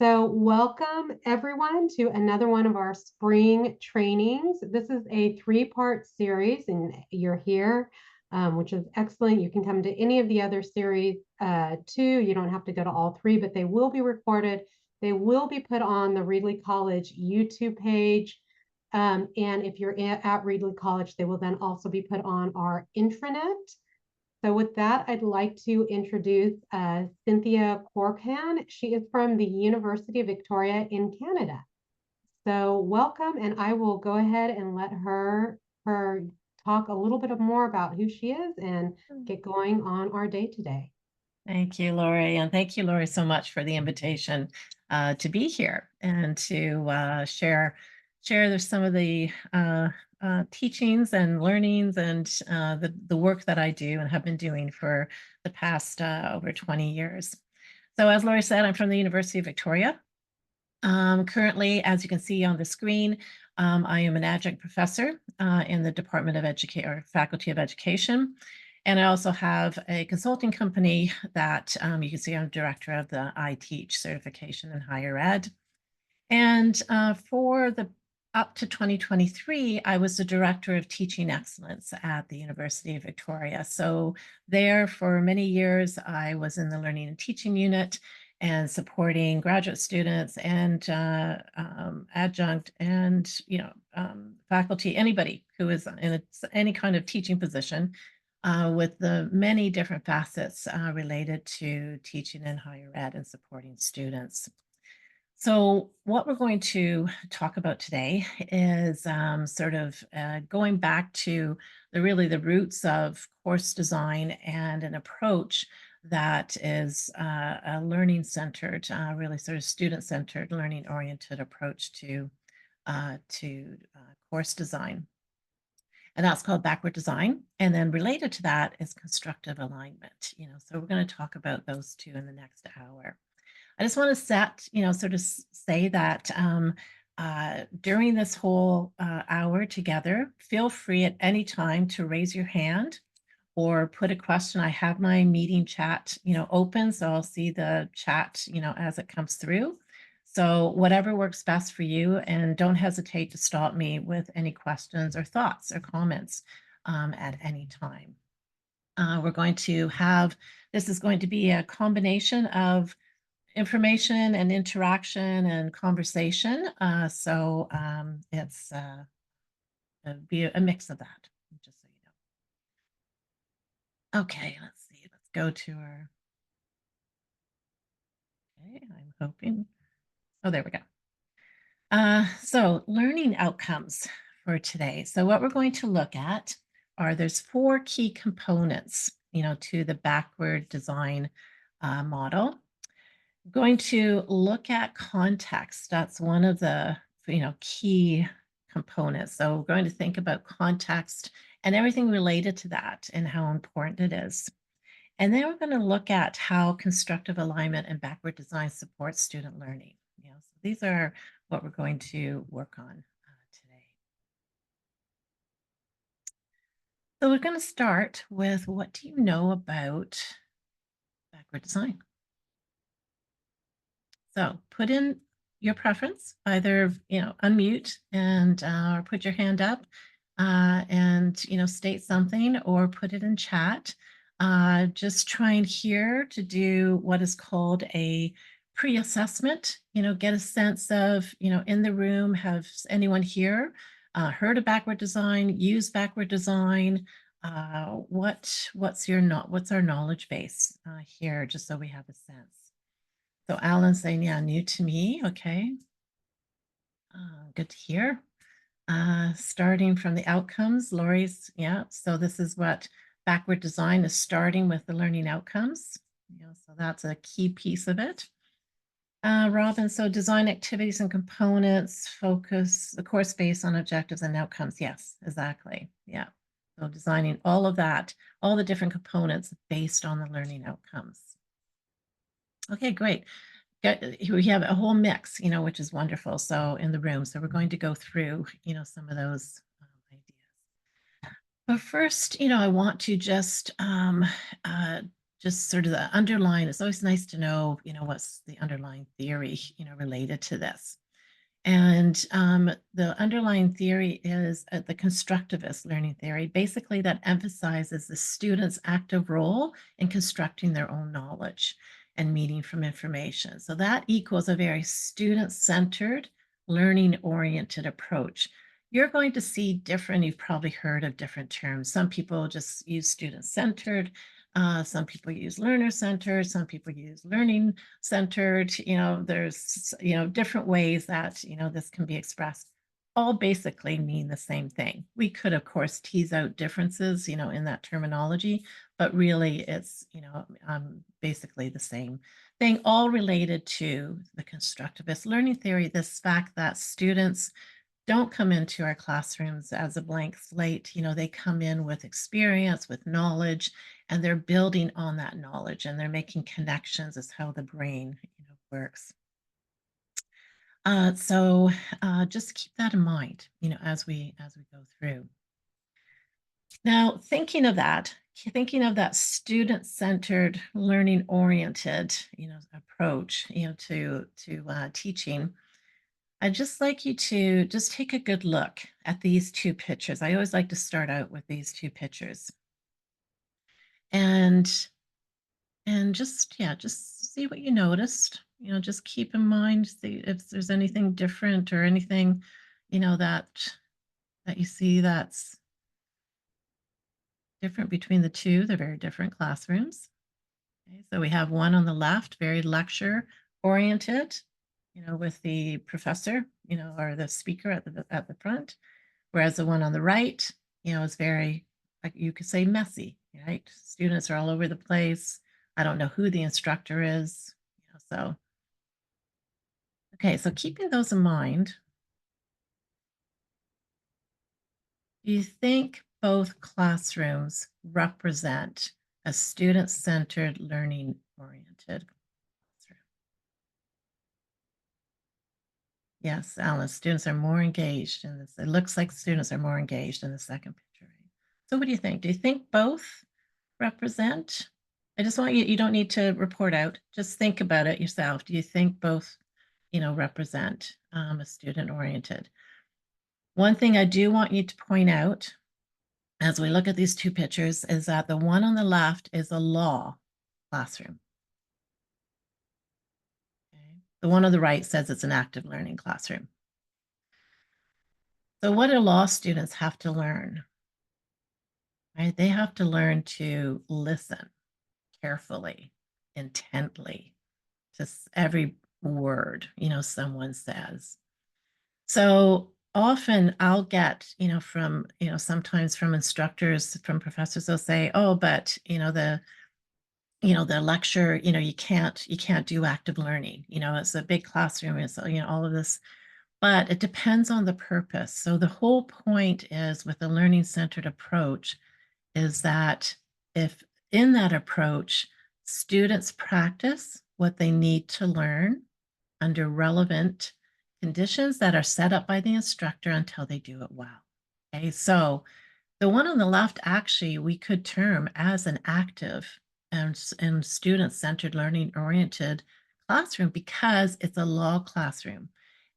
So welcome everyone to another one of our spring trainings. This is a three-part series and you're here, which is excellent. You can come to any of the other series too. You don't have to go to all three, but they will be recorded. They will be put on the Reedley College YouTube page. And if you're at Reedley College, they will then also be put on our intranet. So with that, I'd like to introduce Cynthia Korpan. She is from the University of Victoria in Canada. So welcome, and I will go ahead and let her talk a little bit more about who she is and get going on our day today. Thank you, Lori. And thank you, Lori, so much for the invitation to be here and to share some of the teachings and learnings and the work that I do and have been doing for the past over 20 years. So as Lori said, I'm from the University of Victoria. Currently, as you can see on the screen, I am an adjunct professor in the Department of Education or Faculty of Education. And I also have a consulting company that you can see I'm director of the ITeach certification in higher ed. And for the up to 2023, I was the director of teaching excellence at the University of Victoria. So there for many years, I was in the learning and teaching unit and supporting graduate students and adjunct and faculty, anybody who is in any kind of teaching position with the many different facets related to teaching in higher ed and supporting students. So what we're going to talk about today is going back to the roots of course design and an approach that is a learning-centered, really sort of student-centered, learning-oriented approach to course design. And that's called backward design. And then related to that is constructive alignment. So we're going to talk about those two in the next hour. I just want to say that during this whole hour together, feel free at any time to raise your hand or put a question. I have my meeting chat, open, so I'll see the chat, as it comes through. So whatever works best for you, and don't hesitate to stop me with any questions or thoughts or comments at any time. This is going to be a combination of information and interaction and conversation. So it's be a mix of that, just so you know. Okay, let's see. Let's go to our. Okay, I'm hoping. Oh, there we go. So learning outcomes for today. So what we're going to look at there's 4 key components, to the backward design model. Going to look at context. That's one of the key components. So we're going to think about context and everything related to that and how important it is. And then we're going to look at how constructive alignment and backward design supports student learning. So these are what we're going to work on today. So we're going to start with, what do you know about backward design? So put in your preference, either, unmute and or put your hand up and, state something, or put it in chat. Just trying here to do what is called a pre-assessment, get a sense of, in the room, have anyone here heard of backward design, used backward design? What's our knowledge base here, just so we have a sense. So Alan's saying, yeah, new to me. Okay. Good to hear. Starting from the outcomes, Lori's, yeah. So this is what backward design is, starting with the learning outcomes. So that's a key piece of it. Robin, so design activities and components, focus the course based on objectives and outcomes. Yes, exactly. Yeah. So designing all of that, all the different components based on the learning outcomes. Okay, great. We have a whole mix, which is wonderful. So in the room, so we're going to go through, some of those ideas. But first, I want to just just sort of the underlying, it's always nice to know, what's the underlying theory, related to this. And the underlying theory is the constructivist learning theory, basically that emphasizes the student's active role in constructing their own knowledge and meaning from information. So that equals a very student-centered, learning-oriented approach. You're going to see different, you've probably heard of different terms. Some people just use student-centered, some people use learner-centered, some people use learning-centered. There's, different ways that, this can be expressed. All basically mean the same thing. We could, of course, tease out differences, in that terminology, but really it's, basically the same thing, all related to the constructivist learning theory, this fact that students don't come into our classrooms as a blank slate. They come in with experience, with knowledge, and they're building on that knowledge and they're making connections as how the brain, works. So just keep that in mind, as we go through. Now, thinking of that student-centered, learning-oriented, approach, to teaching, I'd just like you to just take a good look at these two pictures. I always like to start out with these two pictures. And just, yeah, just see what you noticed. Just keep in mind, see if there's anything different or anything, that you see that's different between the two. They're very different classrooms. Okay, so we have one on the left, very lecture oriented, with the professor, or the speaker at the front, whereas the one on the right, is very, like you could say, messy, right? Students are all over the place. I don't know who the instructor is, so. Okay, so keeping those in mind, do you think both classrooms represent a student-centered, learning-oriented classroom? Yes, Alan, students are more engaged in this. It looks like students are more engaged in the second picture. Right? So what do you think? Do you think both represent? I just want you don't need to report out. Just think about it yourself. Do you think both, represent a student-oriented? One thing I do want you to point out as we look at these two pictures is that the one on the left is a law classroom. Okay. The one on the right says it's an active learning classroom. So what do law students have to learn? Right? They have to learn to listen carefully, intently to every word, someone says. So often I'll get, from, sometimes from instructors, from professors, they'll say, oh, but, the lecture, you can't do active learning. It's a big classroom. It's, all of this, but it depends on the purpose. So the whole point is with the learning-centered approach is that if in that approach, students practice what they need to learn under relevant conditions that are set up by the instructor until they do it well. Okay, so the one on the left, actually, we could term as an active and student-centered learning-oriented classroom because it's a law classroom.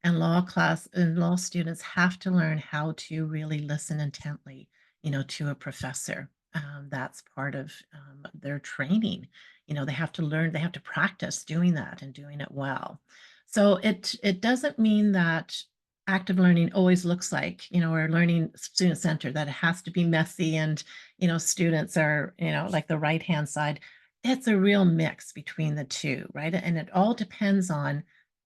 And law students have to learn how to really listen intently, to a professor. That's part of their training. They have to learn, they have to practice doing that and doing it well. So it doesn't mean that active learning always looks like, or learning student-centered, that it has to be messy and, students are, like the right-hand side. It's a real mix between the two, right? And it all depends on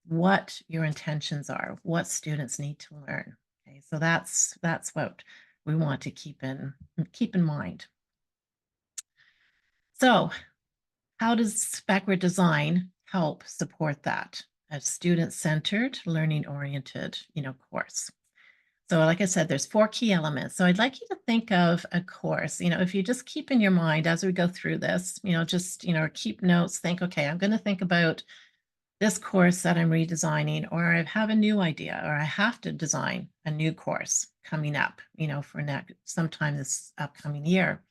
what your intentions are, what students need to learn. Okay, so that's what we want to keep in mind. So how does backward design help support that? A student-centered, learning-oriented, course. So like I said, there's 4 key elements. So I'd like you to think of a course, if you just keep in your mind as we go through this, just, keep notes, think, okay, I'm going to think about this course that I'm redesigning, or I have a new idea, or I have to design a new course coming up, for sometime this upcoming year.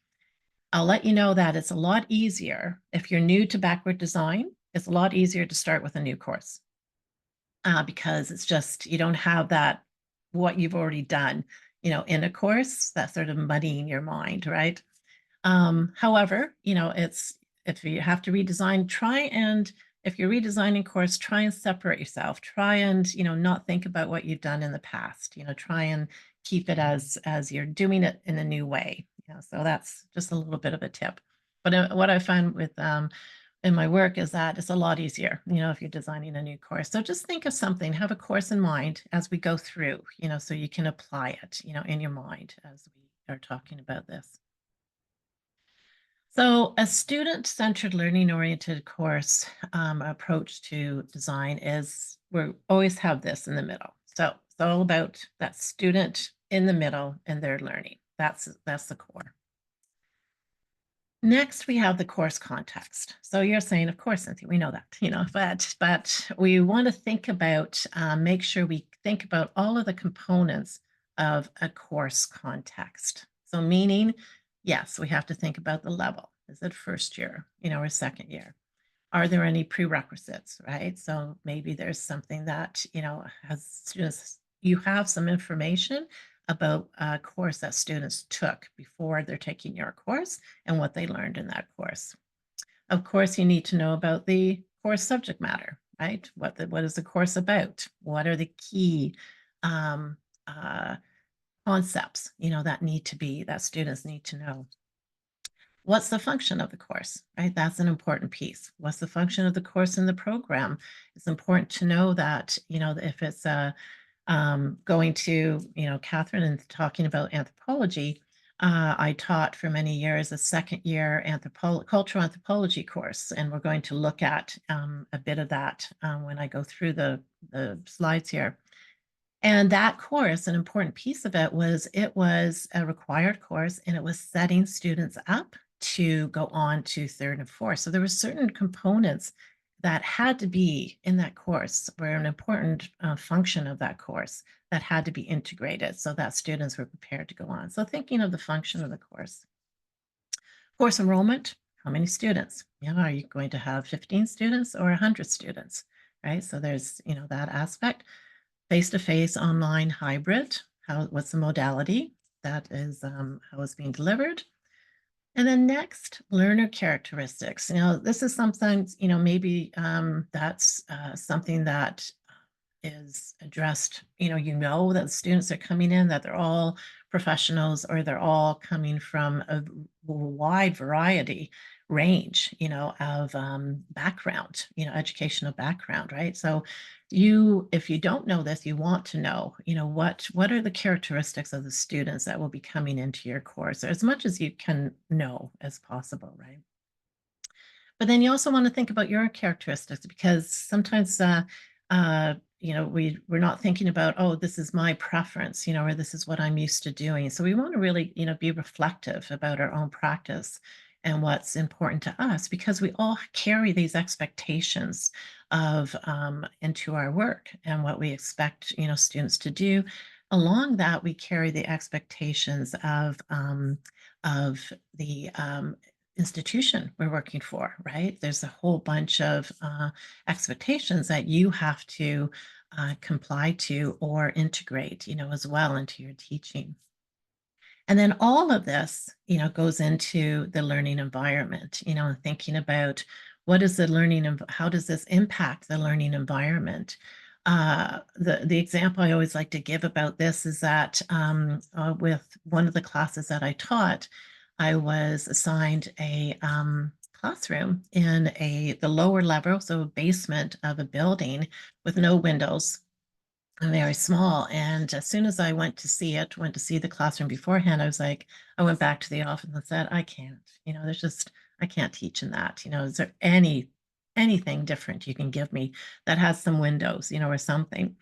I'll let you know that it's a lot easier if you're new to backward design. It's a lot easier to start with a new course because it's just you don't have that what you've already done, in a course that's sort of muddying your mind, right? However, it's if you have to redesign, try and if you're redesigning course, try and separate yourself. Try and, not think about what you've done in the past. Try and keep it as you're doing it in a new way. So that's just a little bit of a tip. But what I find with in my work is that it's a lot easier, if you're designing a new course. So just think of something, have a course in mind as we go through, so you can apply it, in your mind as we are talking about this. So a student-centered learning-oriented course approach to design is we always have this in the middle. So it's all about that student in the middle and their learning. That's the core. Next, we have the course context. So you're saying, of course, Cynthia, we know that, but we want to think about, make sure we think about all of the components of a course context. So meaning, yes, we have to think about the level. Is it first year, or second year? Are there any prerequisites, right? So maybe there's something that, has students, you have some information about a course that students took before they're taking your course and what they learned in that course. Of course, you need to know about the course subject matter, right? What is the course about? What are the key um, uh, concepts, that students need to know? What's the function of the course, right? That's an important piece. What's the function of the course in the program? It's important to know that, if it's going to, Catherine and talking about anthropology, I taught for many years a second year cultural anthropology course, and we're going to look at a bit of that when I go through the slides here. And that course, an important piece of it was a required course, and it was setting students up to go on to third and fourth. So there were certain components that had to be in that course, were an important function of that course that had to be integrated so that students were prepared to go on. So thinking of the function of the course. Course enrollment, how many students? Are you going to have 15 students or 100 students, right? So there's, that aspect. Face-to-face, online, hybrid, what's the modality? That is how it's being delivered. And then next, learner characteristics. This is sometimes, maybe that's something that is addressed. That the students are coming in, that they're all professionals or they're all coming from a wide variety range, of background, educational background, right? So if you don't know this, you want to know, what are the characteristics of the students that will be coming into your course, as much as you can know as possible, right? But then you also want to think about your characteristics because sometimes, we're not thinking about, oh, this is my preference, or this is what I'm used to doing. So we want to really, be reflective about our own practice and what's important to us because we all carry these expectations of into our work and what we expect, students to do. Along that, we carry the expectations of the institution we're working for, right? There's a whole bunch of expectations that you have to comply to or integrate, as well into your teaching. And then all of this, goes into the learning environment, and thinking about what is the learning and how does this impact the learning environment? The example I always like to give about this is that with one of the classes that I taught, I was assigned a classroom in the lower level, so basement of a building with no windows, very small. And as soon as I went to see the classroom beforehand, I went back to the office and said, I can't, I can't teach in that. Is there anything different you can give me that has some windows, or something?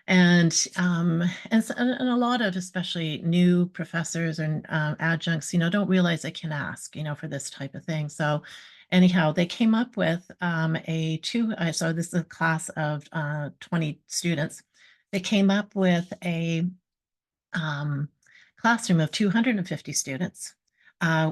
And a lot of especially new professors and adjuncts, don't realize they can ask, for this type of thing. So anyhow, they came up with so this is a class of 20 students. They came up with a classroom of 250 students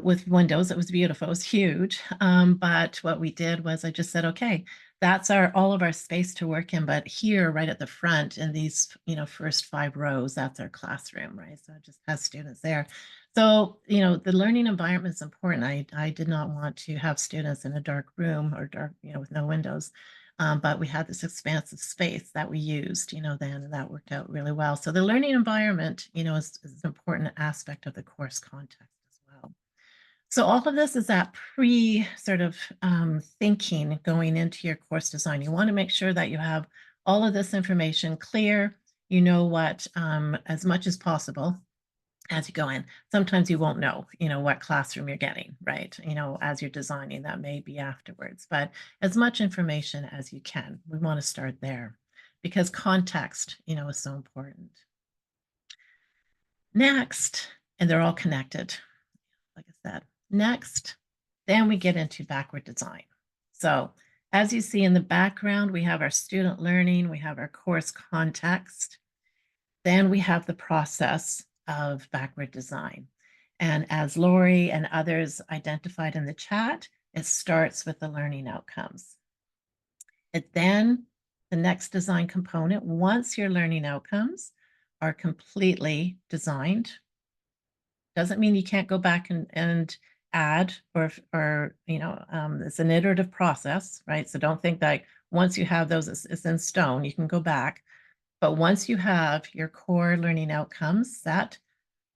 with windows. It was beautiful. It was huge. But what we did was I just said, okay, that's all of our space to work in. But here, right at the front, in these, first 5 rows, that's our classroom, right? So it just has students there. So, the learning environment is important. I did not want to have students in a dark room or dark, with no windows. But we had this expansive space that we used, then, and that worked out really well. So the learning environment, is an important aspect of the course context as well. So all of this is that pre sort of thinking going into your course design. You want to make sure that you have all of this information clear. You know what, as much as possible as you go in. Sometimes you won't know, what classroom you're getting, right? As you're designing, that may be afterwards, but as much information as you can. We want to start there because context, is so important. Next, and they're all connected, like I said. Next, then we get into backward design. So as you see in the background, we have our student learning, we have our course context, then we have the process of backward design. And as Lori and others identified in the chat, it starts with the learning outcomes. It then, the next design component, once your learning outcomes are completely designed, doesn't mean you can't go back and add or it's an iterative process, right? So don't think that once you have those, it's in stone, you can go back. But once you have your core learning outcomes set,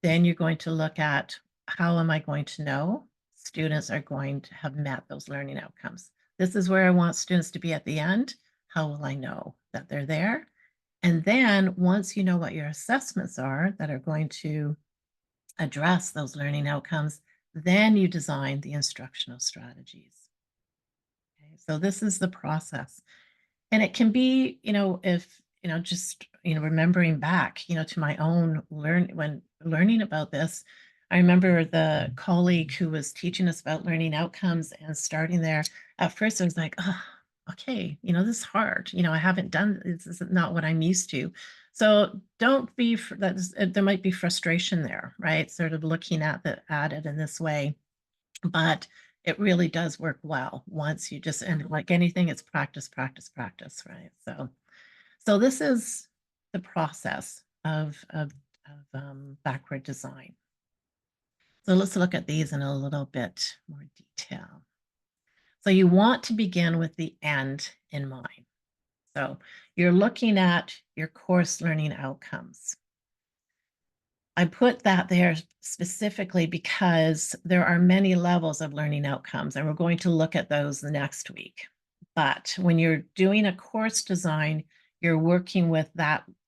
then you're going to look at how am I going to know students are going to have met those learning outcomes. This is where I want students to be at the end. How will I know that they're there? And then once you know what your assessments are that are going to address those learning outcomes, then you design the instructional strategies. Okay, so this is the process. And it can be, if, just, remembering back, to my own when learning about this, I remember the colleague who was teaching us about learning outcomes and starting there. At first, I was like, oh, okay, this is hard. I haven't done this. Is not what I'm used to. So don't be there might be frustration there, right? Sort of looking at it in this way, but it really does work well once you just, and like anything, it's practice, practice, practice, right? So this is the process of backward design. So let's look at these in a little bit more detail. So you want to begin with the end in mind. So you're looking at your course learning outcomes. I put that there specifically because there are many levels of learning outcomes, and we're going to look at those next week. But when you're doing a course design, you're working with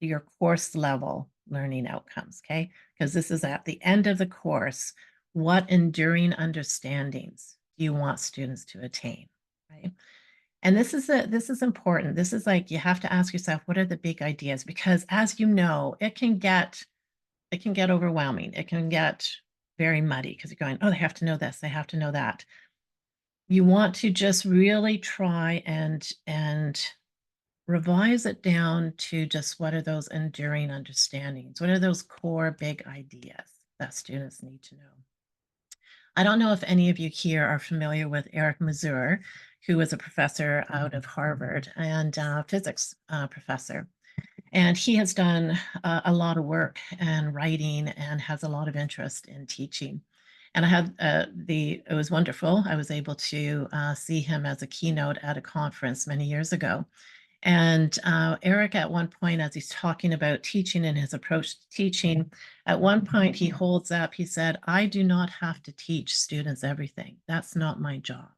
your course level learning outcomes, okay? Because this is at the end of the course. What enduring understandings do you want students to attain, right? And this is important. This is like, you have to ask yourself, what are the big ideas? Because as you know, it can get overwhelming. It can get very muddy because you're going, oh, they have to know this, they have to know that. You want to just really try and revise it down to just what are those enduring understandings? What are those core big ideas that students need to know? I don't know if any of you here are familiar with Eric Mazur, who is a professor out of Harvard and physics professor. And he has done a lot of work and writing and has a lot of interest in teaching. And I had it was wonderful. I was able to see him as a keynote at a conference many years ago. And Eric, at one point, as he's talking about teaching and his approach to teaching, at one point he holds up, he said, I do not have to teach students everything. That's not my job.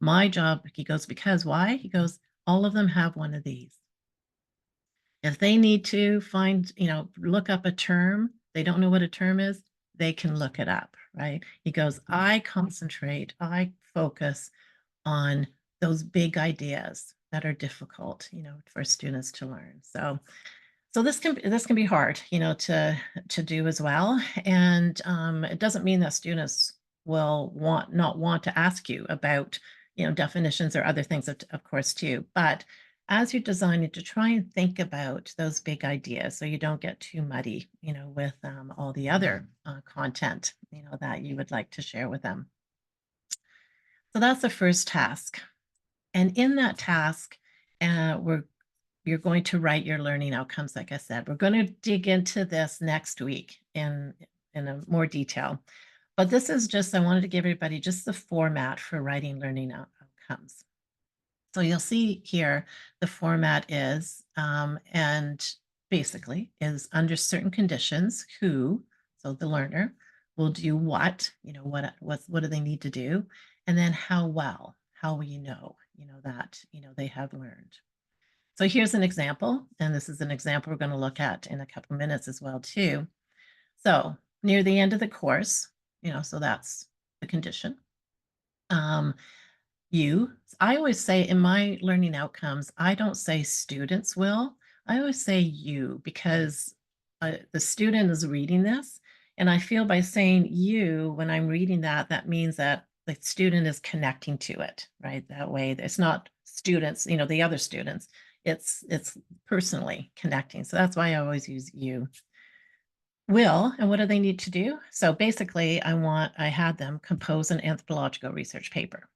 My job, he goes, because why? He goes, all of them have one of these. If they need to find, look up a term, they don't know what a term is, they can look it up, right? He goes, I concentrate, I focus on those big ideas that are difficult, for students to learn. So this can be hard, to do as well. And it doesn't mean that students will not want to ask you about, definitions or other things, of course, too. But as you're designing, to try and think about those big ideas so you don't get too muddy, with all the other content, that you would like to share with them. So that's the first task. And in that task, you're going to write your learning outcomes, like I said. We're going to dig into this next week in a more detail. But this is just, I wanted to give everybody just the format for writing learning outcomes. So you'll see here, the format is, and basically is under certain conditions, who, so the learner, will do what, what do they need to do? And then how well, how will you know, that, they have learned. So here's an example, and this is an example we're going to look at in a couple of minutes as well, too. So near the end of the course, so that's the condition. I always say in my learning outcomes, I don't say students will, I always say you, because the student is reading this. And I feel by saying you, when I'm reading that, that means that the student is connecting to it, right? That way, it's not students, the other students, it's personally connecting. So that's why I always use you. Will, and what do they need to do? So basically, I had them compose an anthropological research paper.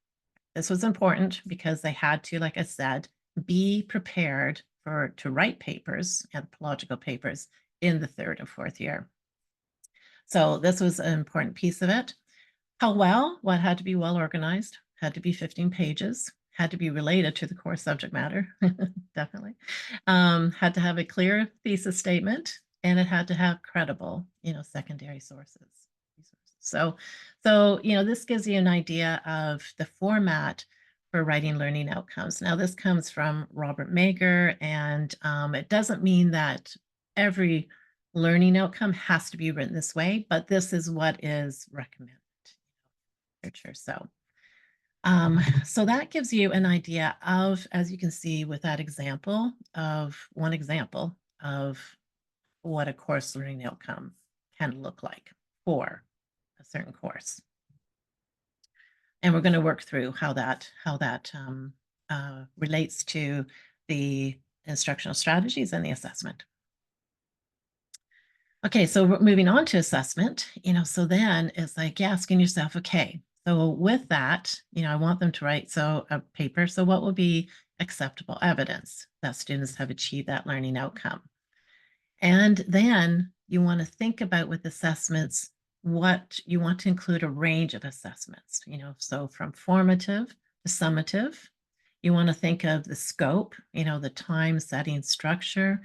This was important because they had to, like I said, be prepared to write papers, anthropological papers, in the 3rd and 4th year. So this was an important piece of it. How well? Well, it had to be well organized, had to be 15 pages, had to be related to the core subject matter, definitely. Had to have a clear thesis statement, and it had to have credible, secondary sources. So, this gives you an idea of the format for writing learning outcomes. Now, this comes from Robert Mager, and it doesn't mean that every learning outcome has to be written this way, but this is what is recommended. So that gives you an idea of, as you can see with that example, of one example of what a course learning outcome can look like for a certain course. And we're going to work through how that relates to the instructional strategies and the assessment. Okay, so we're moving on to assessment, so then it's like asking yourself, okay, so with that, I want them to write a paper. So what will be acceptable evidence that students have achieved that learning outcome? And then you want to think about with assessments, what you want to include a range of assessments, so from formative to summative. You want to think of the scope, the time, setting, structure,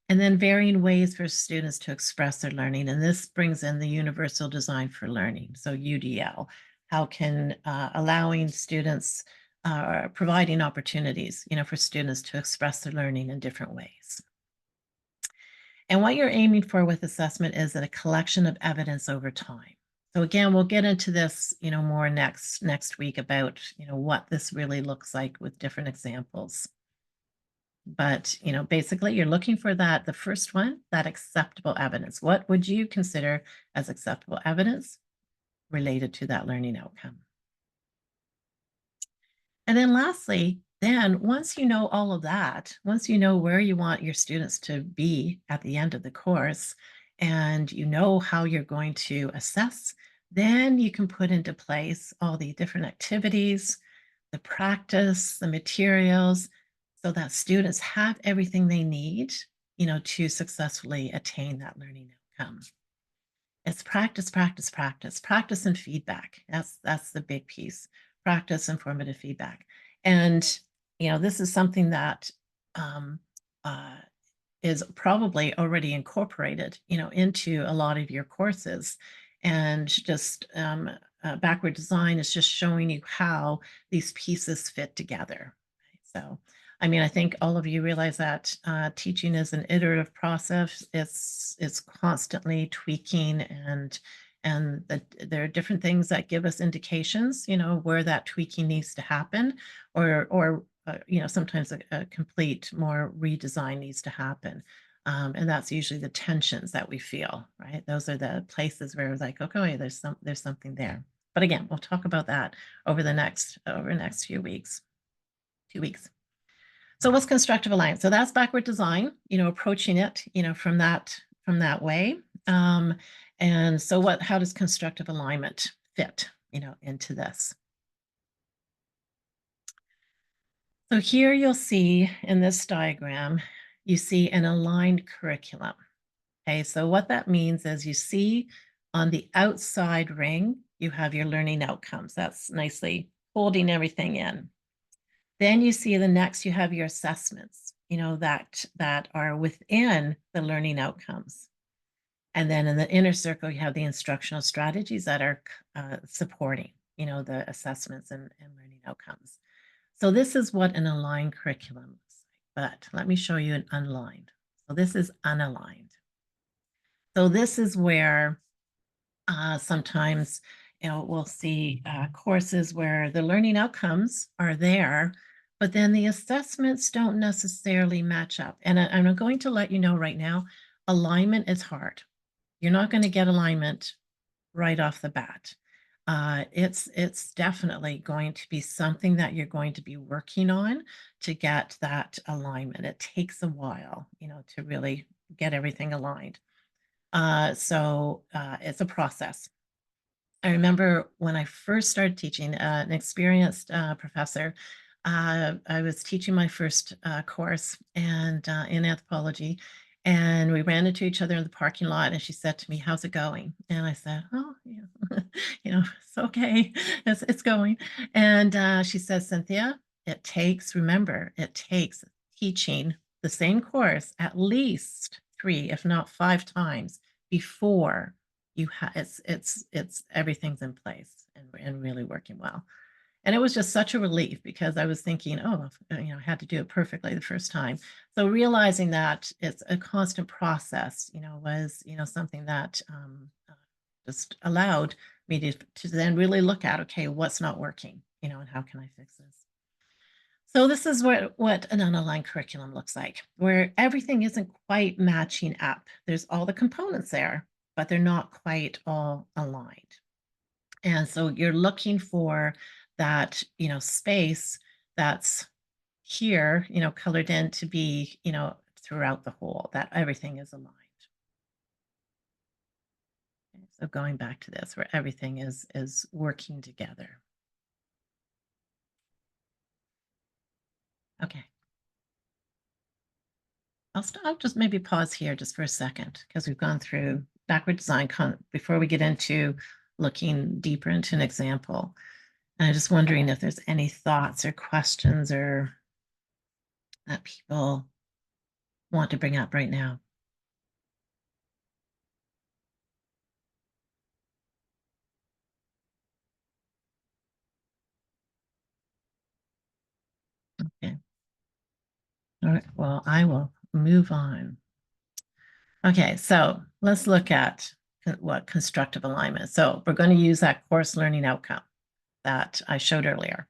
and then varying ways for students to express their learning. And this brings in the universal design for learning, so UDL. How can allowing students, providing opportunities, for students to express their learning in different ways. And what you're aiming for with assessment is a collection of evidence over time. So again, we'll get into this, more next week about, what this really looks like with different examples. But, basically you're looking for the first one, that acceptable evidence. What would you consider as acceptable evidence related to that learning outcome? And then lastly, then once you know all of that, once you know where you want your students to be at the end of the course, and you know how you're going to assess, then you can put into place all the different activities, the practice, the materials, so that students have everything they need, to successfully attain that learning outcome. It's practice, practice, practice, practice and feedback. That's the big piece. Practice and formative feedback. And, this is something that is probably already incorporated, into a lot of your courses. And just backward design is just showing you how these pieces fit together. So, I think all of you realize that teaching is an iterative process. It's constantly tweaking, and there are different things that give us indications, where that tweaking needs to happen, or sometimes a complete more redesign needs to happen. And that's usually the tensions that we feel, right? Those are the places where it's like, okay, there's something there. But again, we'll talk about that over the next few weeks, 2 weeks. So what's constructive alignment? So that's backward design, approaching it, from that way. And so how does constructive alignment fit, into this? So here you'll see in this diagram, you see an aligned curriculum. Okay, so what that means is you see on the outside ring, you have your learning outcomes. That's nicely holding everything in. Then you see the next, you have your assessments, that are within the learning outcomes. And then in the inner circle, you have the instructional strategies that are supporting, the assessments and learning outcomes. So this is what an aligned curriculum looks like. But let me show you an unaligned. So this is unaligned. So this is where sometimes, we'll see courses where the learning outcomes are there, but then the assessments don't necessarily match up. And I'm going to let you know right now, alignment is hard. You're not going to get alignment right off the bat. It's definitely going to be something that you're going to be working on to get that alignment. It takes a while, to really get everything aligned. So it's a process. I remember when I first started teaching, an experienced professor, I was teaching my first course and in anthropology, and we ran into each other in the parking lot, and she said to me, "How's it going?" And I said, "Oh, yeah, it's okay, it's going." And she says, "Cynthia, remember, it takes teaching the same course at least 3, if not 5 times before you have it's everything's in place and really working well." And it was just such a relief because I was thinking, oh, I had to do it perfectly the first time. So realizing that it's a constant process, was, something that just allowed me to then really look at, okay, what's not working, and how can I fix this? So this is what an unaligned curriculum looks like, where everything isn't quite matching up. There's all the components there, but they're not quite all aligned. And so you're looking for that, space that's here, colored in to be, throughout the whole, that everything is aligned. Okay, so going back to this, where everything is working together. Okay. I'll just maybe pause here just for a second because we've gone through backward design before we get into looking deeper into an example. And I'm just wondering if there's any thoughts or questions or that people want to bring up right now. Okay. All right. Well, I will move on. Okay, so let's look at what constructive alignment. So we're going to use that course learning outcome that I showed earlier.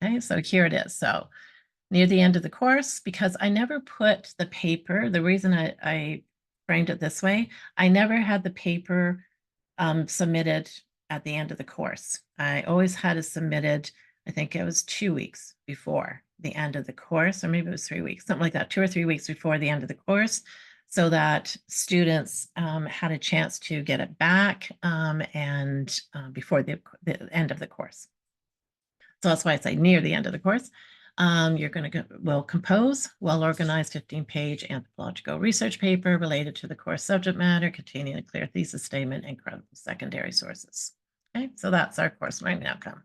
Okay, so here it is. So near the end of the course, because I never put the paper, the reason I framed it this way, I never had the paper submitted at the end of the course. I always had it submitted, I think it was 2 weeks before the end of the course, or maybe it was 3 weeks, something like that, 2 or 3 weeks before the end of the course, so that students had a chance to get it back and before the end of the course. So that's why I say near the end of the course. You're going to will compose well-organized 15-page anthropological research paper related to the course subject matter, containing a clear thesis statement and credible secondary sources. Okay, so that's our course learning outcome.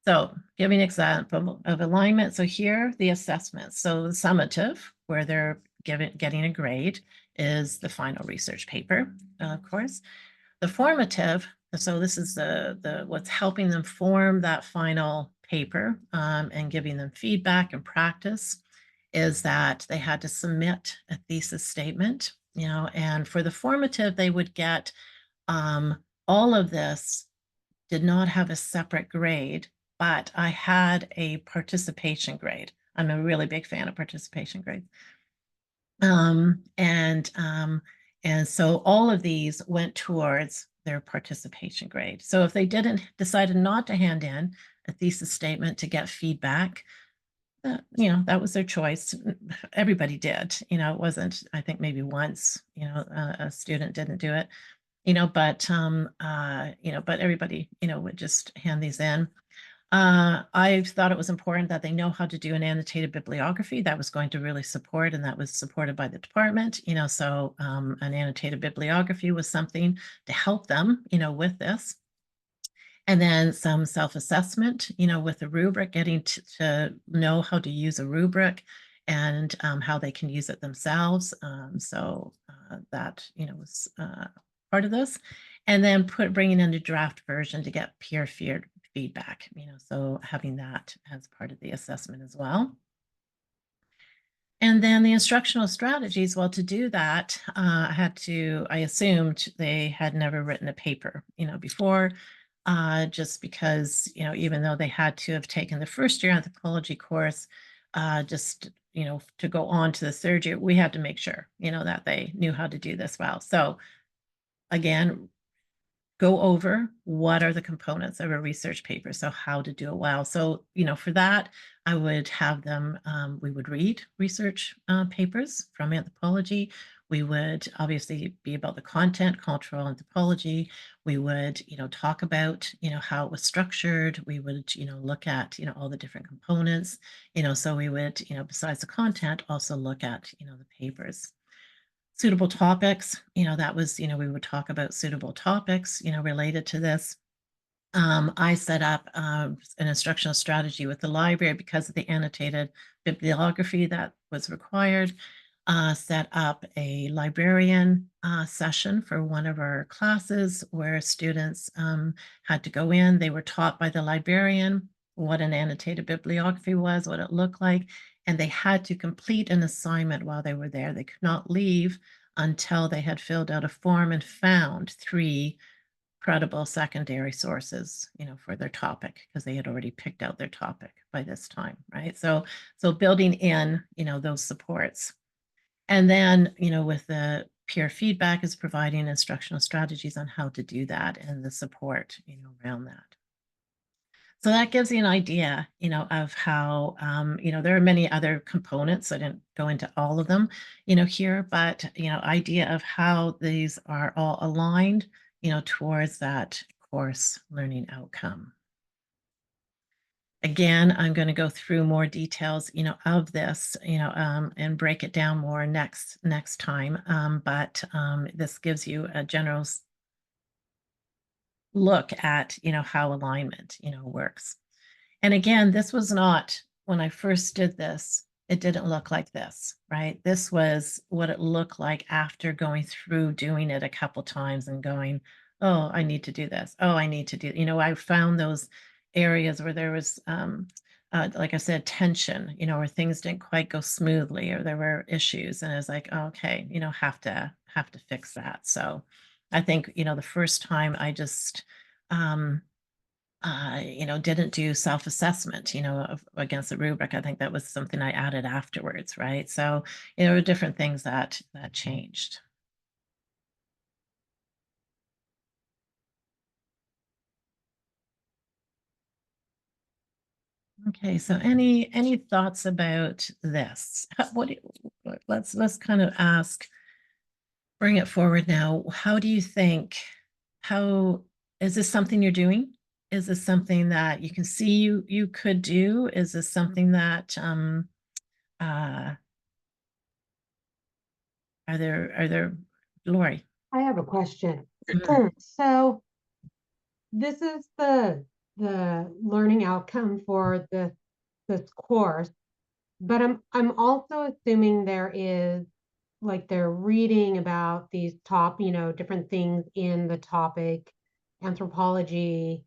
So giving an example of alignment. So here, the assessments. So the summative, where they're getting a grade, is the final research paper, of course. The formative, so this is the what's helping them form that final paper and giving them feedback and practice, is that they had to submit a thesis statement, and for the formative, they would get all of this did not have a separate grade, but I had a participation grade. I'm a really big fan of participation grades. And so all of these went towards their participation grade. So if they decided not to hand in a thesis statement to get feedback, that was their choice. Everybody did, it wasn't, I think maybe once, a student didn't do it, but everybody, would just hand these in. I thought it was important that they know how to do an annotated bibliography that was going to really support, and that was supported by the department, so an annotated bibliography was something to help them, with this. And then some self-assessment, with a rubric, getting to know how to use a rubric and how they can use it themselves. So that, was part of this. And then bringing in a draft version to get peer feedback, so having that as part of the assessment as well. And then the instructional strategies, well, to do that, I assumed they had never written a paper, before, just because, even though they had to have taken the first year anthropology course, just, to go on to the third year, we had to make sure, that they knew how to do this well. So again, go over what are the components of a research paper, so how to do it well. So, for that, I would have them, we would read research papers from anthropology. We would obviously be about the content, cultural anthropology. We would, talk about, how it was structured. We would, look at, all the different components, so we would, besides the content, also look at, the papers. Suitable topics, that was, we would talk about suitable topics, related to this. I set up an instructional strategy with the library because of the annotated bibliography that was required. Set up a librarian session for one of our classes where students had to go in. They were taught by the librarian what an annotated bibliography was, what it looked like, and they had to complete an assignment while they were there. They could not leave until they had filled out a form and found 3 credible secondary sources, for their topic, because they had already picked out their topic by this time, right? So building in, those supports. And then, with the peer feedback is providing instructional strategies on how to do that and the support, around that. So that gives you an idea, of how, there are many other components. I didn't go into all of them, here, but, idea of how these are all aligned, towards that course learning outcome. Again, I'm going to go through more details, of this, and break it down more next time. But this gives you a general look at, how alignment, works. And again, this was not, when I first did this, it didn't look like this, right? This was what it looked like after going through doing it a couple times and going, oh, I need to do this. Oh, I need to do, I found those areas where there was, like I said, tension, where things didn't quite go smoothly or there were issues. And I was like, oh, okay, have to fix that. So I think, the first time I just, didn't do self-assessment, against the rubric. I think that was something I added afterwards, right? So, there were different things that changed. Okay, so any thoughts about this? Let's kind of bring it forward now. How do you think, how is this something you're doing? Is this something that you can see you could do? Is this something that are there, Lori? I have a question. Mhm. So this is the learning outcome for this course, but I'm also assuming there is, like, they're reading about these different things in the topic anthropology.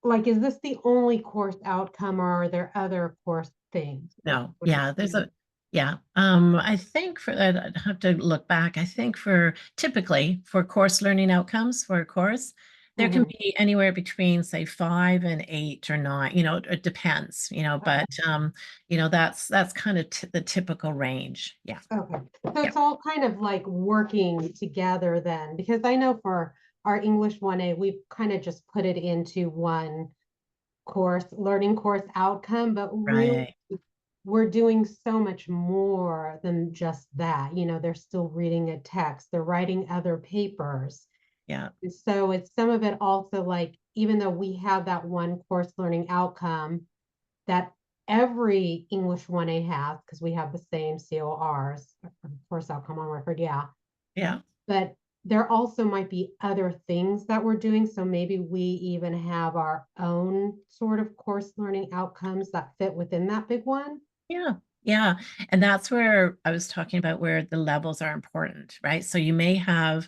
Like, is this the only course outcome, or are there other course things? No, What yeah, I think for that, I'd have to look back. I think typically for course learning outcomes for a course, there can Mhm. be anywhere between, say, 5 and 8 or 9, it depends, but that's kind of the typical range. Yeah. Okay, so Yeah. it's all kind of like working together then, because I know for our English 1A, we've kind of just put it into one learning course outcome, but really Right. we're doing so much more than just that. You know, they're still reading a text, they're writing other papers. Yeah. So it's some of it also, like, even though we have that one course learning outcome that every English 1A has, because we have the same CORs, course outcome on record, yeah. Yeah. But there also might be other things that we're doing. So maybe we even have our own sort of course learning outcomes that fit within that big one. Yeah. Yeah. And that's where I was talking about where the levels are important, right? So you may have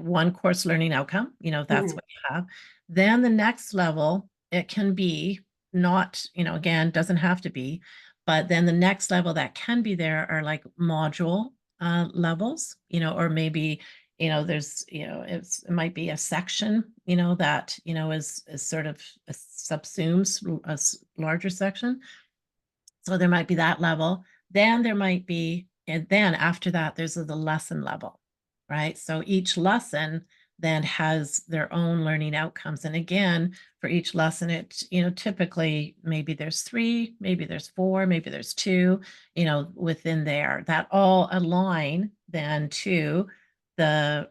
one course learning outcome, that's Mhm. what you have. Then the next level, it can be not, again, doesn't have to be, but then the next level that can be there are like module levels, or maybe, there's, it might be a section, that, is sort of subsumes a larger section. So there might be that level. Then there might be, and then after that, there's the lesson level, right? So each lesson then has their own learning outcomes. And again, for each lesson, typically maybe there's 3, maybe there's 4, maybe there's 2, within there that all align then to the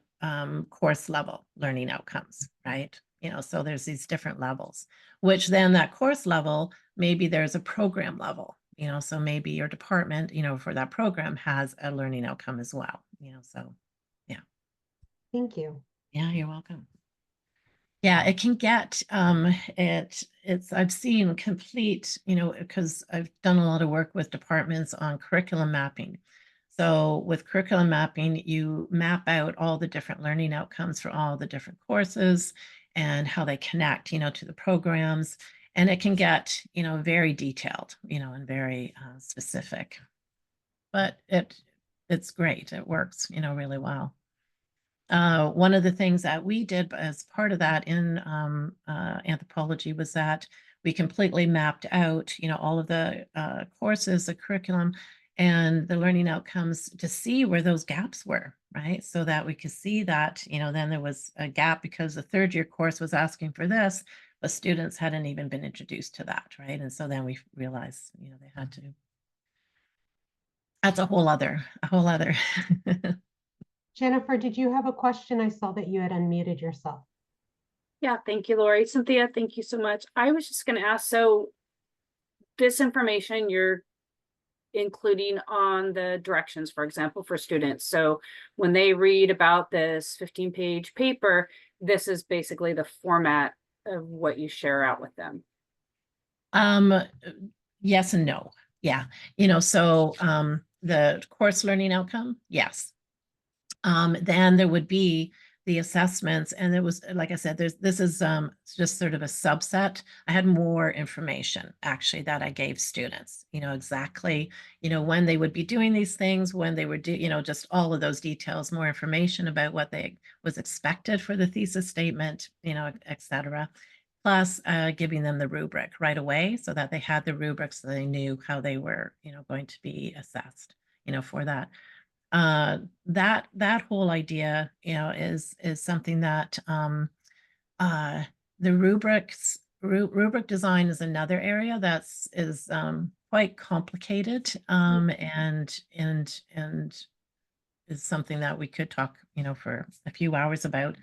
course level learning outcomes, right? So there's these different levels, which then that course level, maybe there's a program level, so maybe your department, for that program has a learning outcome as well, so yeah. Thank you. Yeah, you're welcome. Yeah, it can get, I've seen complete, because I've done a lot of work with departments on curriculum mapping. So with curriculum mapping, you map out all the different learning outcomes for all the different courses and how they connect, to the programs. And it can get, very detailed, and very specific. But it's great. It works, really well. One of the things that we did as part of that in anthropology was that we completely mapped out, all of the courses, the curriculum, and the learning outcomes to see where those gaps were, right? So that we could see that, then there was a gap because the third year course was asking for this, but students hadn't even been introduced to that, right? And so then we realized, they had to. That's a whole other. Jennifer, did you have a question? I saw that you had unmuted yourself. Yeah, thank you, Lori. Cynthia, thank you so much. I was just going to ask, so this information you're including on the directions, for example, for students. So when they read about this 15-page paper, this is basically the format of what you share out with them. Yes and no. Yeah. So the course learning outcome, yes. Then there would be the assessments, and there was, like I said, this is just sort of a subset. I had more information actually that I gave students, exactly, when they would be doing these things, when they were just all of those details, more information about what they was expected for the thesis statement, et cetera. Plus giving them the rubric right away so that they had the rubric, so they knew how they were, going to be assessed, for that. That whole idea, is something that the rubric design is another area that's quite complicated, and is something that we could talk, for a few hours about.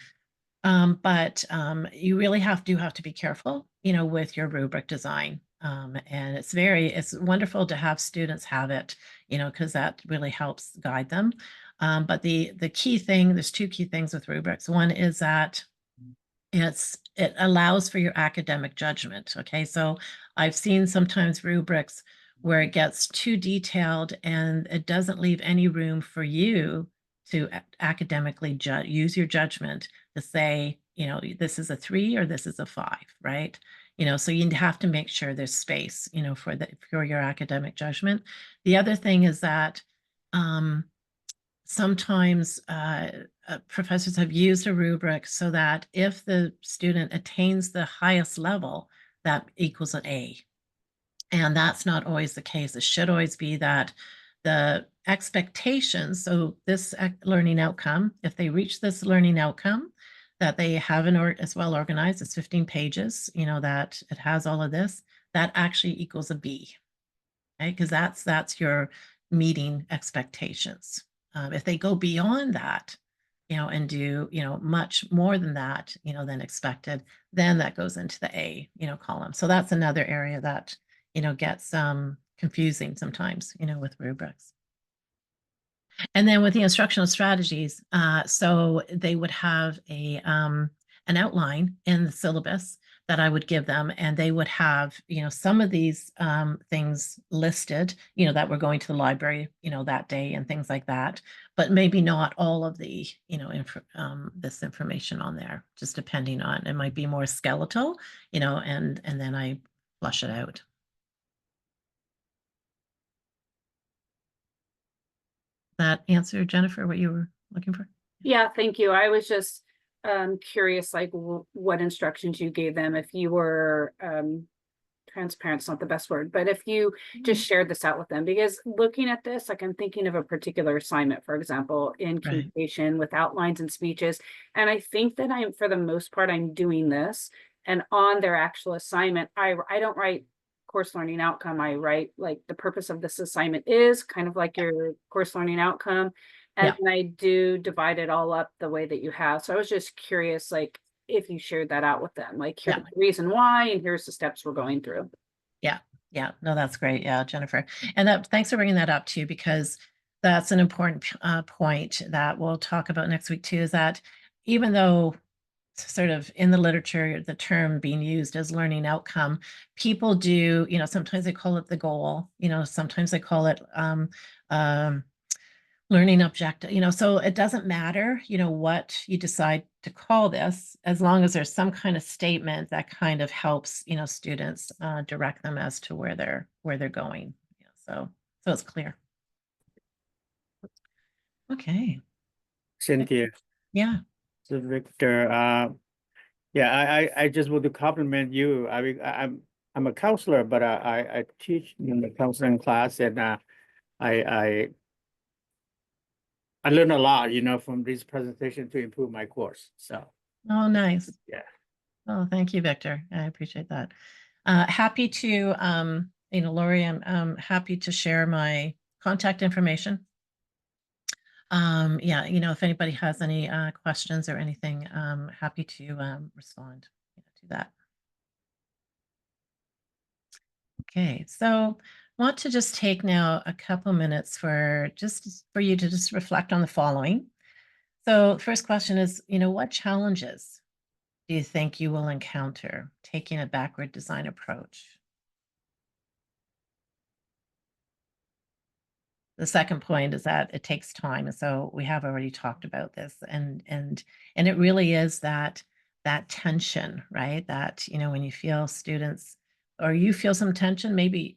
But you really have to be careful, with your rubric design. And it's wonderful to have students have it, because that really helps guide them. But the key thing, there's 2 key things with rubrics. One is that it allows for your academic judgment. Okay, so I've seen sometimes rubrics where it gets too detailed and it doesn't leave any room for you to academically use your judgment to say, this is a 3 or this is a 5, right? So you have to make sure there's space, for your academic judgment. The other thing is that sometimes professors have used a rubric so that if the student attains the highest level, that equals an A. And that's not always the case. It should always be that the expectations, so this learning outcome, if they reach this learning outcome, that they have as well organized. It's 15 pages, that it has all of this, that actually equals a B, right? Because that's your meeting expectations. If they go beyond that, and do, much more than that, than expected, then that goes into the A, column. So that's another area that, gets confusing sometimes, with rubrics. And then with the instructional strategies, so they would have an outline in the syllabus that I would give them, and they would have, some of these things listed, that we're going to the library, that day and things like that, but maybe not all of the, this information on there, just depending on, it might be more skeletal, and then I flush it out. That answer, Jennifer, what you were looking for? Yeah, thank you. I was just curious, like what instructions you gave them. If you were transparent's not the best word, but if you just shared this out with them, because looking at this, like I'm thinking of a particular assignment, for example, in communication with outlines and speeches. And I think that for the most part, I'm doing this, and on their actual assignment, I don't write course learning outcome. I write like the purpose of this assignment is kind of like your course learning outcome. And I do divide it all up the way that you have. So I was just curious, like, if you shared that out with them, like, here's the reason why, and here's the steps we're going through. Yeah, no, that's great. Yeah, Jennifer. And thanks for bringing that up too, because that's an important point that we'll talk about next week too, is that even though sort of in the literature, the term being used as learning outcome, people do, sometimes they call it the goal, sometimes they call it learning objective, so it doesn't matter, what you decide to call this, as long as there's some kind of statement that kind of helps, students direct them as to where they're going. So it's clear. Okay. Cynthia. Yeah. So Victor, I just want to compliment you. I'm a counselor, but I teach in the counseling class, and I learned a lot, from this presentation to improve my course. So. Oh, nice. Yeah. Oh, thank you, Victor. I appreciate that. Happy to, Lori, I'm happy to share my contact information. If anybody has any questions or anything, happy to respond to that. Okay, so I want to just take now a couple minutes for you to just reflect on the following. So the first question is, what challenges do you think you will encounter taking a backward design approach? The second point is that it takes time. And so we have already talked about this, and it really is that tension, right? That, when you feel students, or you feel some tension, maybe,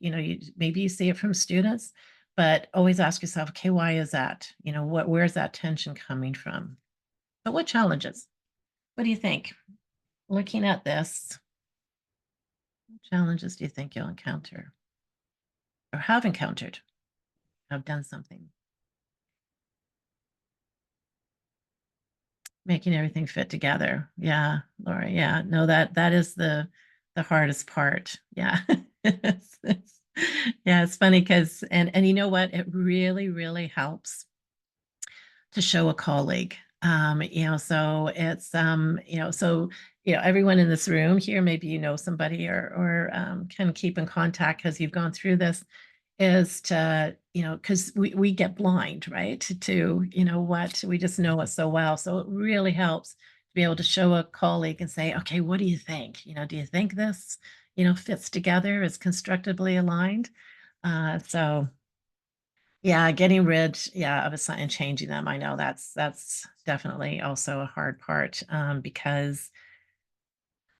maybe you see it from students, but always ask yourself, okay, why is that? Where's that tension coming from? But what challenges? What do you think? Looking at this, what challenges do you think you'll encounter or have encountered? Have done something? Making everything fit together. Yeah, Laura. Yeah, no, that is the hardest part. Yeah. It's funny because, and you know what? It really, really helps to show a colleague. So it's, everyone in this room here, maybe somebody or can keep in contact because you've gone through this, is to, because we get blind, right, to what we just know it so well. So it really helps to be able to show a colleague and say, okay, what do you think? Do you think this, fits together, is constructively aligned? So yeah, getting rid, of a sign and changing them. I know that's definitely also a hard part, because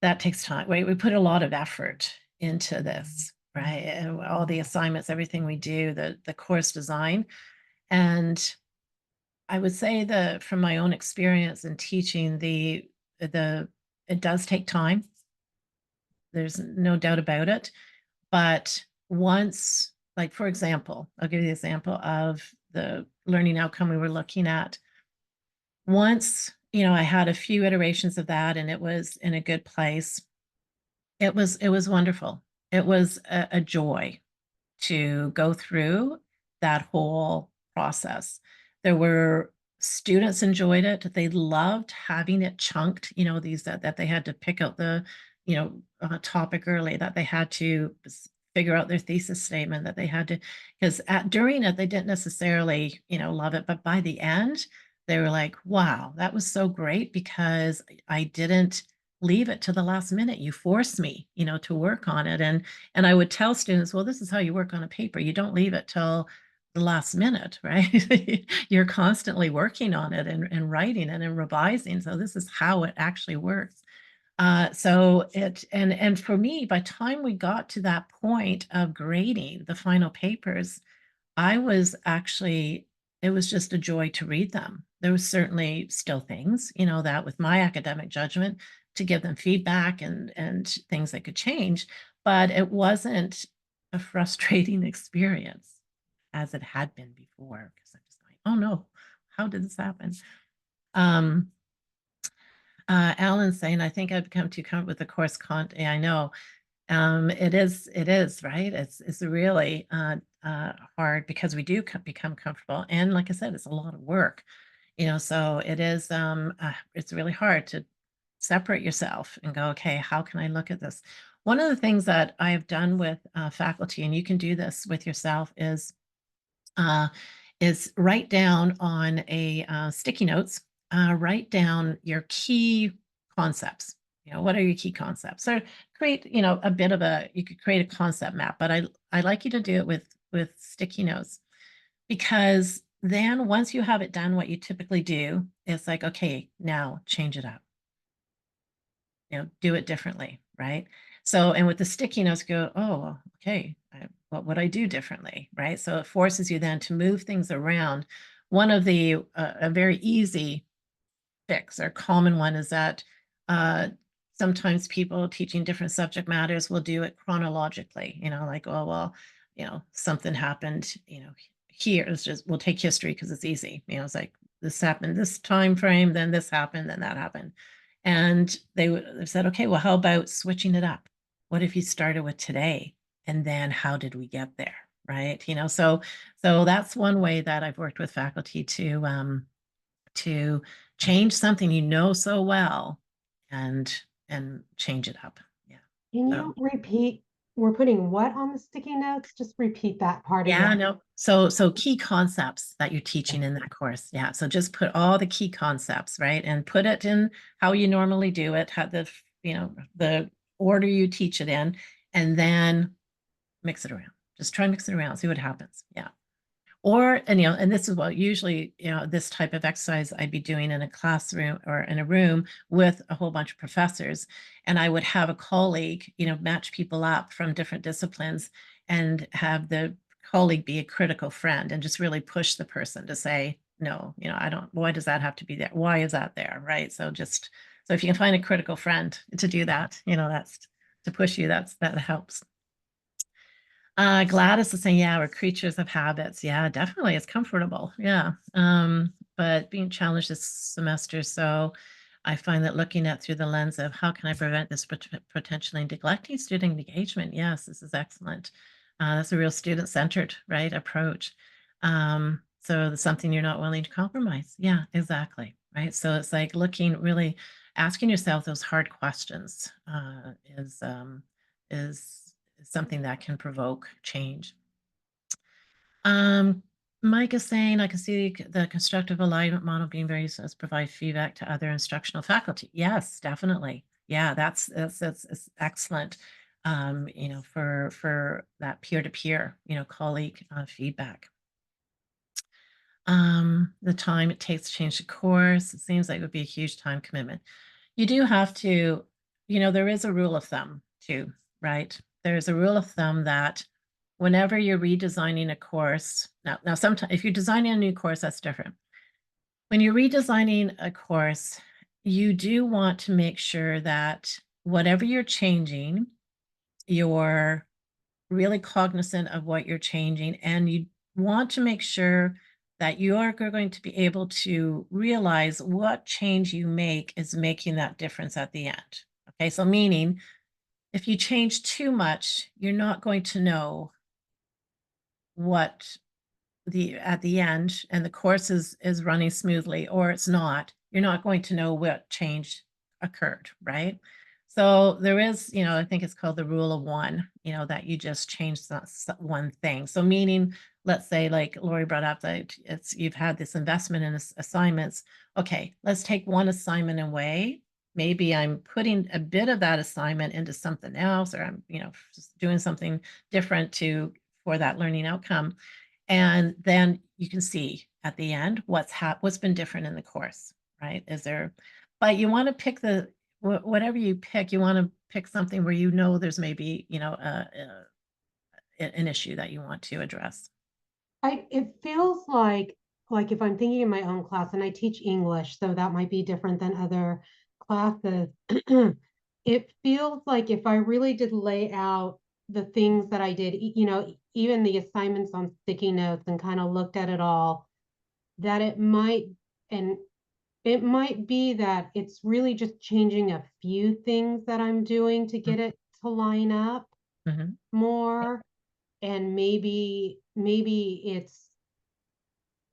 that takes time. We put a lot of effort into this, right? And all the assignments, everything we do, the course design. And I would say that from my own experience in teaching, it does take time. There's no doubt about it. But once, like, for example, I'll give you the example of the learning outcome we were looking at. Once you know, I had a few iterations of that, and it was in a good place. It was wonderful. It was a joy to go through that whole process. There were students enjoyed it. They loved having it chunked, you know, these that they had to pick out the, you know, topic early, that they had to figure out their thesis statement, that they had to, because during it, they didn't necessarily, you know, love it. But by the end, they were like, wow, that was so great because I didn't leave it to the last minute. You forced me, you know, to work on it. And I would tell students, well, this is how you work on a paper. You don't leave it till the last minute, right? You're constantly working on it and writing it and revising. So this is how it actually works. So it, and for me, by the time we got to that point of grading the final papers, I was actually, it was just a joy to read them. There was certainly still things, you know, that with my academic judgment to give them feedback and things that could change, but it wasn't a frustrating experience as it had been before, because I'm just going, oh no, how did this happen? Alan's saying, I think I've become too comfortable with the course content. I know. It is, right? It's really hard because we do become comfortable. And like I said, it's a lot of work, you know, so it is, it's really hard to separate yourself and go, okay, how can I look at this? One of the things that I have done with faculty, and you can do this with yourself, is write down on a sticky notes, write down your key concepts. You know, what are your key concepts? So create, you know, a bit of a, you could create a concept map, but I like you to do it with sticky notes, because then once you have it done, what you typically do is like, okay, now change it up. You know, do it differently, right? So, and with the sticky notes, go, oh, okay, what would I do differently, right? So it forces you then to move things around. One of the, a very easy fix or common one is that sometimes people teaching different subject matters will do it chronologically, you know, like, oh, well, you know, something happened, you know, here, it's just, we'll take history because it's easy. You know, it's like this happened, this time frame, then this happened, then that happened. And they said, okay, well, how about switching it up? What if you started with today? And then how did we get there? Right. You know, so that's one way that I've worked with faculty to change something you know so well and change it up. Yeah. Can So, you repeat? We're putting what on the sticky notes? Just repeat that part yeah, again. no. So key concepts that you're teaching in that course. Yeah. So just put all the key concepts, right? And put it in how you normally do it, how the, you know, the order you teach it in, and then mix it around. Just try and mix it around, see what happens. Yeah. Or, and you know, and this is what usually, you know, this type of exercise I'd be doing in a classroom or in a room with a whole bunch of professors. And I would have a colleague, you know, match people up from different disciplines and have the colleague be a critical friend and just really push the person to say, no, you know, I don't, why does that have to be there? Why is that there? Right. So just, so if you can find a critical friend to do that, you know, that's to push you, that helps. Gladys is saying, yeah, we're creatures of habits. Yeah, definitely. It's comfortable. Yeah. But being challenged this semester. So I find that looking at through the lens of how can I prevent this potentially neglecting student engagement? Yes, this is excellent. That's a real student-centered, right, approach. So that's something you're not willing to compromise. Yeah, exactly. Right. So it's like looking, really asking yourself those hard questions is something that can provoke change. Mike is saying, I can see the constructive alignment model being very useful as provide feedback to other instructional faculty. Yes, definitely. Yeah, that's excellent. You know, for that peer-to-peer, you know, colleague feedback. The time it takes to change the course, it seems like it would be a huge time commitment. You do have to, you know, there is a rule of thumb too, right? There's a rule of thumb that whenever you're redesigning a course, now sometimes if you're designing a new course, that's different. When you're redesigning a course, you do want to make sure that whatever you're changing, you're really cognizant of what you're changing, and you want to make sure that you are going to be able to realize what change you make is making that difference at the end. Okay, so meaning if you change too much, you're not going to know what at the end and the course is running smoothly, or it's not. You're not going to know what change occurred, right? So there is, I think it's called the rule of one, that you just change one thing. So meaning, let's say, like Lori brought up, that you've had this investment in assignments. Okay, let's take one assignment away. Maybe I'm putting a bit of that assignment into something else, or I'm, just doing something different for that learning outcome. And then you can see at the end what's been different in the course, right? But you want to pick whatever you pick, you want to pick something where there's maybe, an issue that you want to address. It feels like if I'm thinking in my own class, and I teach English, so that might be different than other classes. It feels like if I really did lay out the things that I did, even the assignments on sticky notes, and kind of looked at it all, that it might be that it's really just changing a few things that I'm doing to get it to line up more. And maybe it's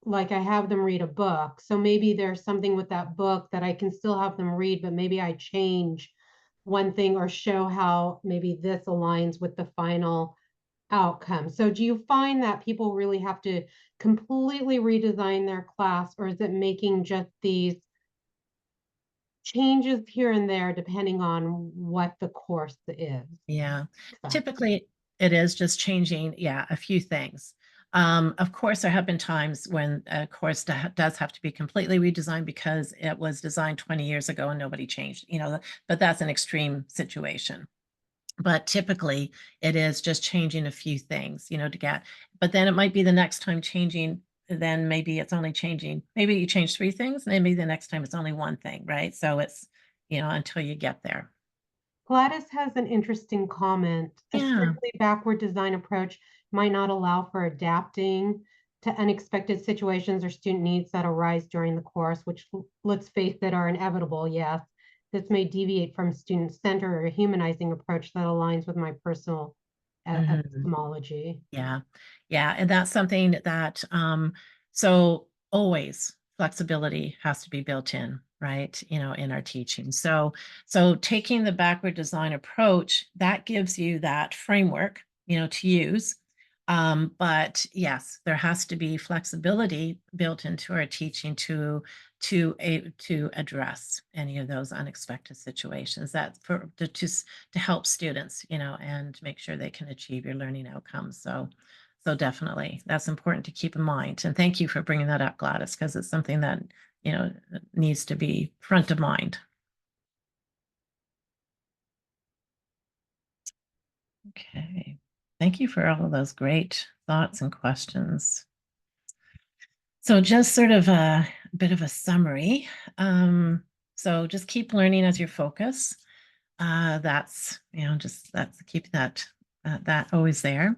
like I have them read a book. So maybe there's something with that book that I can still have them read, but maybe I change one thing or show how maybe this aligns with the final outcome. So do you find that people really have to completely redesign their class, or is it making just these changes here and there depending on what the course is? Yeah, typically it is just changing, a few things. Of course, there have been times when a course does have to be completely redesigned because it was designed 20 years ago and nobody changed, but that's an extreme situation. But typically it is just changing a few things, but then it might be the next time changing, then maybe it's only changing, maybe you change 3 things, maybe the next time it's only 1 thing, right? So it's, until you get there. Gladys has an interesting comment. A strictly backward design approach might not allow for adapting to unexpected situations or student needs that arise during the course, which, let's face it, are inevitable. Yes, this may deviate from student-centered or humanizing approach that aligns with my personal epistemology. Yeah. And that's something that, so always flexibility has to be built in, right? In our teaching. So taking the backward design approach, that gives you that framework, to use. But yes, there has to be flexibility built into our teaching to address any of those unexpected situations to help students, and make sure they can achieve your learning outcomes. So definitely that's important to keep in mind. And thank you for bringing that up, Gladys, because it's something that, needs to be front of mind. Okay. Thank you for all of those great thoughts and questions. So just sort of a bit of a summary. So just keep learning as your focus. That's keep that always there.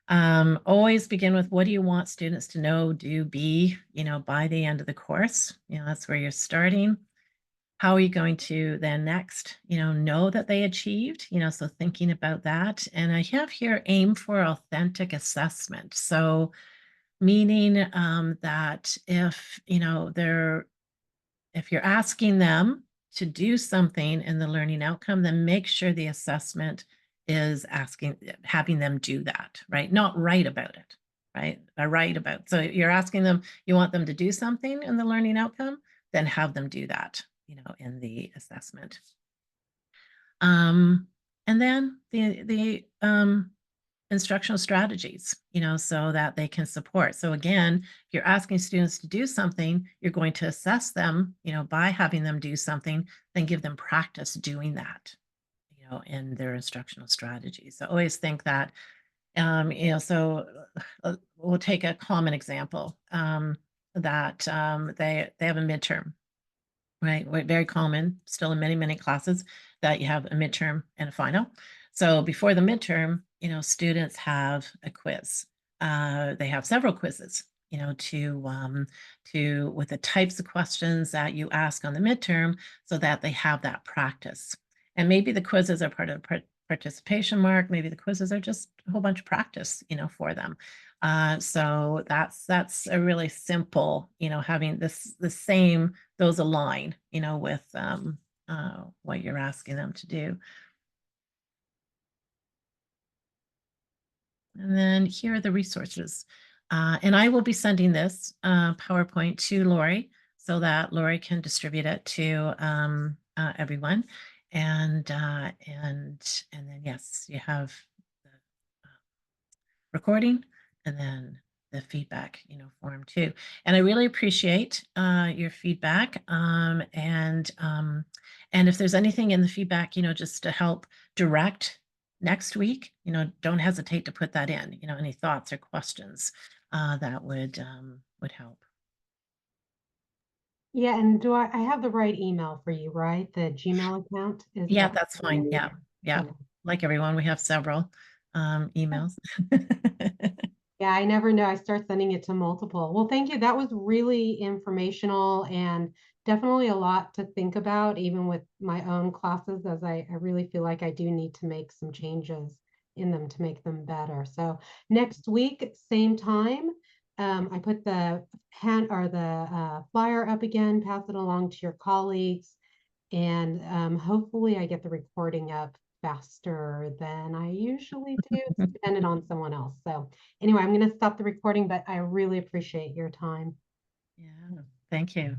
Always begin with, what do you want students to know, do, be, by the end of the course? That's where you're starting. How are you going to then next, know that they achieved, so thinking about that. And I have here, aim for authentic assessment. So meaning that if, if you're asking them to do something in the learning outcome, then make sure the assessment is having them do that, right? Not write about it, right? So you're asking them, you want them to do something in the learning outcome, then have them do that, in the assessment. And then the instructional strategies, so that they can support. So again, if you're asking students to do something, you're going to assess them, by having them do something, then give them practice doing that, in their instructional strategies. So always think that, so we'll take a common example, that they have a midterm, right? Very common still in many classes that you have a midterm and a final. So before the midterm, students have a quiz. They have several quizzes, you know, with the types of questions that you ask on the midterm so that they have that practice. And maybe the quizzes are part of the participation mark. Maybe the quizzes are just a whole bunch of practice, you know, for them. So that's a really simple, you know, having those align, you know, with what you're asking them to do. And then here are the resources. And I will be sending this PowerPoint to Lori so that Lori can distribute it to everyone. And then, yes, you have the recording and then the feedback, you know, form too. And I really appreciate your feedback. And if there's anything in the feedback, you know, just to help direct next week, you know, don't hesitate to put that in, you know, any thoughts or questions that would help. Yeah, and I have the right email for you, right? The Gmail account is Yeah, that- that's fine. Yeah. Yeah. Okay. Like everyone, we have several emails. Yeah, I never know. I start sending it to multiple. Well, thank you. That was really informational and definitely a lot to think about, even with my own classes, as I really feel like I do need to make some changes in them to make them better. So next week, same time, I put the flyer up again, pass it along to your colleagues, and hopefully I get the recording up faster than I usually do. It's dependent on someone else. So anyway, I'm going to stop the recording, but I really appreciate your time. Yeah, thank you.